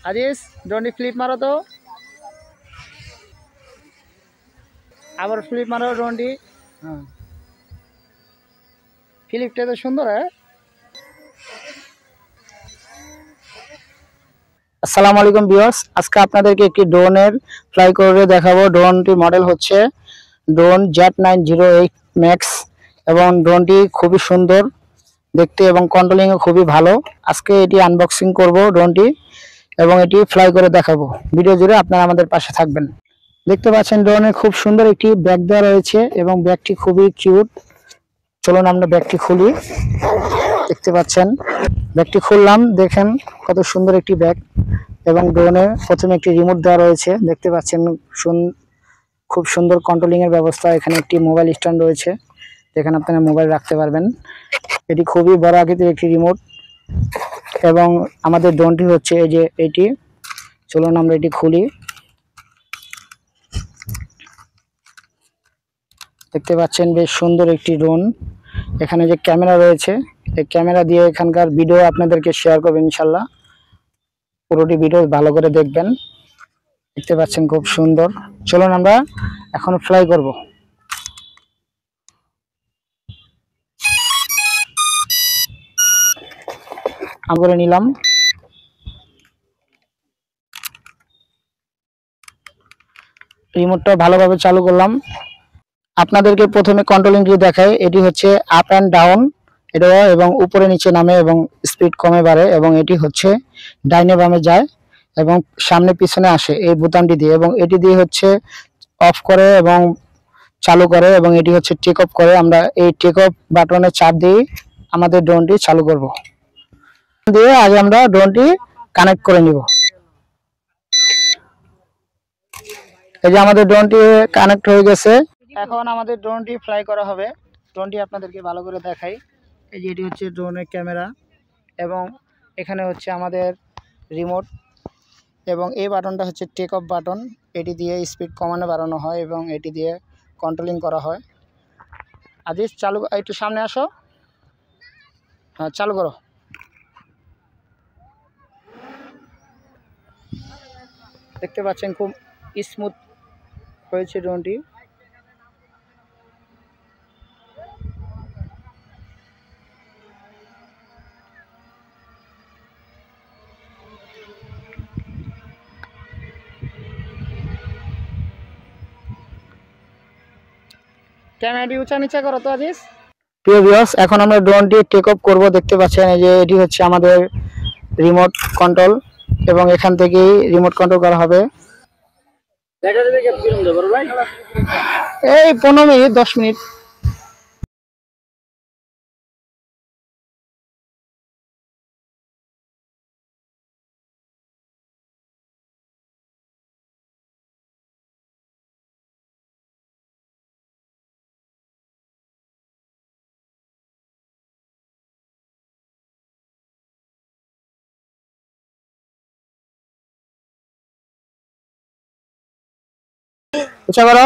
Aziz ড্রোনটি flip মারো তো, আবার ফ্লিপ মারো ড্রোনটি। হ্যাঁ, ফ্লিপটা তো সুন্দর। হ্যাঁ, আসসালামু আলাইকুম ভিউয়ার্স, আজকে আপনাদেরকে একটি ড্রোনের ফ্লাই করে দেখাবো। ড্রোনটি মডেল হচ্ছে ড্রোন Z908 ম্যাক্স এবং ড্রোনটি খুবই সুন্দর দেখতে এবং কন্ট্রোলিংও খুবই ভালো। আজকে এটি আনবক্সিং করব ড্রোনটি এবং এটি ফ্লাই করে দেখাবো। ভিডিও জুড়ে আপনারা আমাদের পাশে থাকবেন। দেখতে পাচ্ছেন ড্রোনের খুব সুন্দর একটি ব্যাগ দেওয়া রয়েছে এবং ব্যাগটি খুবই কিউট। চলুন আমরা ব্যাগটি খুলি। দেখতে পাচ্ছেন ব্যাগটি খুললাম, দেখেন কত সুন্দর একটি ব্যাগ এবং ড্রোনে প্রথমে একটি রিমোট দেওয়া রয়েছে। দেখতে পাচ্ছেন খুব সুন্দর কন্ট্রোলিং এর ব্যবস্থা। এখানে একটি মোবাইল স্ট্যান্ড রয়েছে, যেখানে আপনারা মোবাইল রাখতে পারবেন। এটি খুবই বড় আকৃতির একটি রিমোট এবং আমাদের ড্রোনটি হচ্ছে এই যে এটি। চলুন আমরা এটি খুলি। দেখতে পাচ্ছেন বেশ সুন্দর একটি ড্রোন। এখানে যে ক্যামেরা রয়েছে, এই ক্যামেরা দিয়ে এখানকার ভিডিও আপনাদেরকে শেয়ার করবেন ইনশাল্লাহ। পুরোটি ভিডিও ভালো করে দেখবেন। দেখতে পাচ্ছেন খুব সুন্দর। চলুন আমরা এখন ফ্লাই করব। আমি করে নিলাম। রিমোটটা ভালোভাবে চালু করলাম। আপনাদেরকে প্রথমে কন্ট্রোলিংটি দেখাই। এটি হচ্ছে আপ অ্যান্ড ডাউন, এটা এবং উপরে নিচে নামে এবং স্পিড কমে বাড়ে এবং এটি হচ্ছে ডাইনে বামে যায় এবং সামনে পিছনে আসে এই বোতামটি দিয়ে এবং এটি দিয়ে হচ্ছে অফ করে এবং চালু করে এবং এটি হচ্ছে টেক অফ করে। আমরা এই টেক অফ বাটনে চাপ দিয়ে আমাদের ড্রোনটি চালু করব। দিয়ে আগে আমরা ড্রোনটি কানেক্ট করে নিব। এই যে আমাদের ড্রোনটি কানেক্ট হয়ে গেছে। এখন আমাদের ড্রোনটি ফ্লাই করা হবে। ড্রোনটি আপনাদেরকে ভালো করে দেখাই। এই যে এটি হচ্ছে ড্রোনের ক্যামেরা এবং এখানে হচ্ছে আমাদের রিমোট এবং এই বাটনটা হচ্ছে টেক অফ বাটন। এটি দিয়ে স্পিড কমানো বাড়ানো হয় এবং এটি দিয়ে কন্ট্রোলিং করা হয়। আজিজ চালু, একটু সামনে আসো। হ্যাঁ, চালু করো। দেখতে পাচ্ছেন খুব স্মুথ হয়েছে ড্রোনটি। ক্যামেরাটি উঁচা নিচে করো তো আজিজ। প্রিয় ভিউয়ার্স, এখন আমরা ড্রোনটি টেক অফ করব। দেখতে পাচ্ছেন এই যে এটি হচ্ছে আমাদের রিমোট কন্ট্রোল এবং এখান থেকেই রিমোট কন্ট্রোল করা হবে। এই 15 মিনিট 10 মিনিট। উঁচা করো,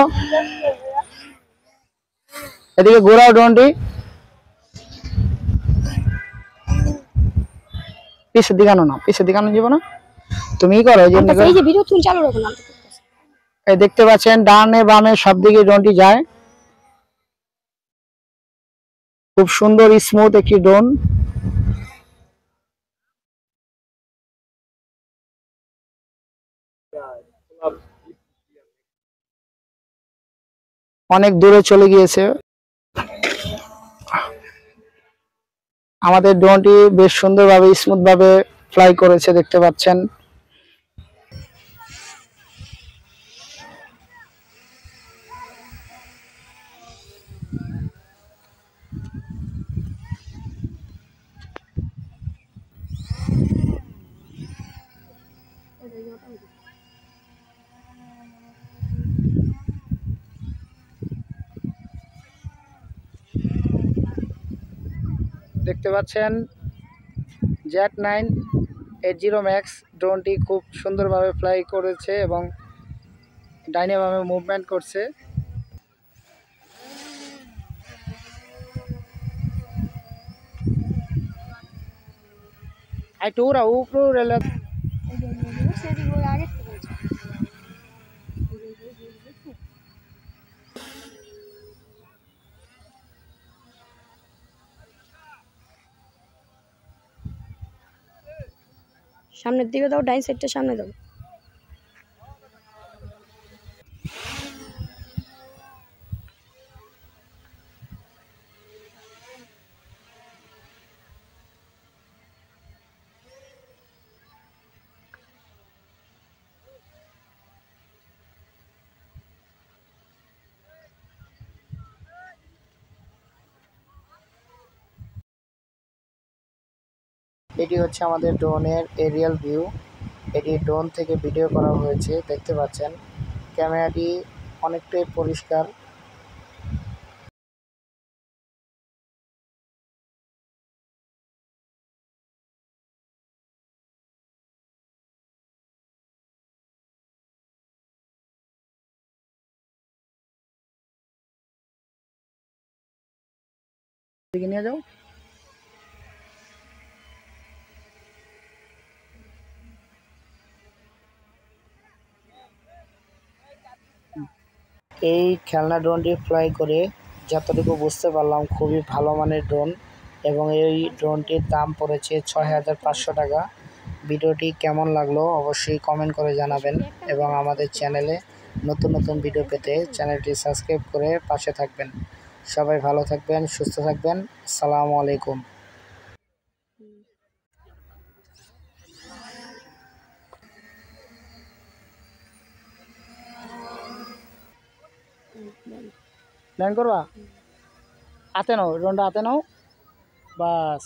এদিকে ঘোরাও ড্রোনটি। পিছের দিকে আনো না, পিছের দিকে আনো যাব না, তুমি করো। এই যে ভিডিও তুমি চালু রাখো না। এই দেখতে পাচ্ছেন ডানে বামে সব দিকে ড্রোনটি যায়। খুব সুন্দর স্মুথ একটি ড্রোন। অনেক দূরে চলে গিয়েছে। আমাদের ড্রোনটি বেশ সুন্দরভাবে স্মুথ ভাবে ফ্লাই করেছে, দেখতে পাচ্ছেন। দেখতে পাচ্ছেন Z980 ম্যাক্স ড্রোনটি খুব সুন্দরভাবে ফ্লাই করেছে এবং ডাইনে বামে মুভমেন্ট করছে। আর টুরা উপরে উড়ালে সামনের দিকে দাও, ডাইন সাইডটা সামনে দাও। এটি হচ্ছে আমাদের ড্রোনের এরিয়াল ভিউ। এটি ড্রোন থেকে ভিডিও করা হয়েছে, দেখতে পাচ্ছেন ক্যামেরাটি অনেকটাই পরিষ্কার। দিকে নিয়ে যাও। এই খেলনা ড্রোনটি ফ্লাই করে যতটুকু বুঝতে পারলাম খুবই ভালো মানের ড্রোন, এবং এই ড্রোনটির দাম পড়েছে ৬,৫০০ টাকা। ভিডিওটি কেমন লাগলো অবশ্যই কমেন্ট করে জানাবেন, এবং আমাদের চ্যানেলে নতুন নতুন ভিডিও পেতে চ্যানেলটি সাবস্ক্রাইব করে পাশে থাকবেন। সবাই ভালো থাকবেন, সুস্থ থাকবেন। আসসালামু আলাইকুম। ল্যান্ড করবা, হাতে নাও, ড্রোনটা হাতে নাও, বাস।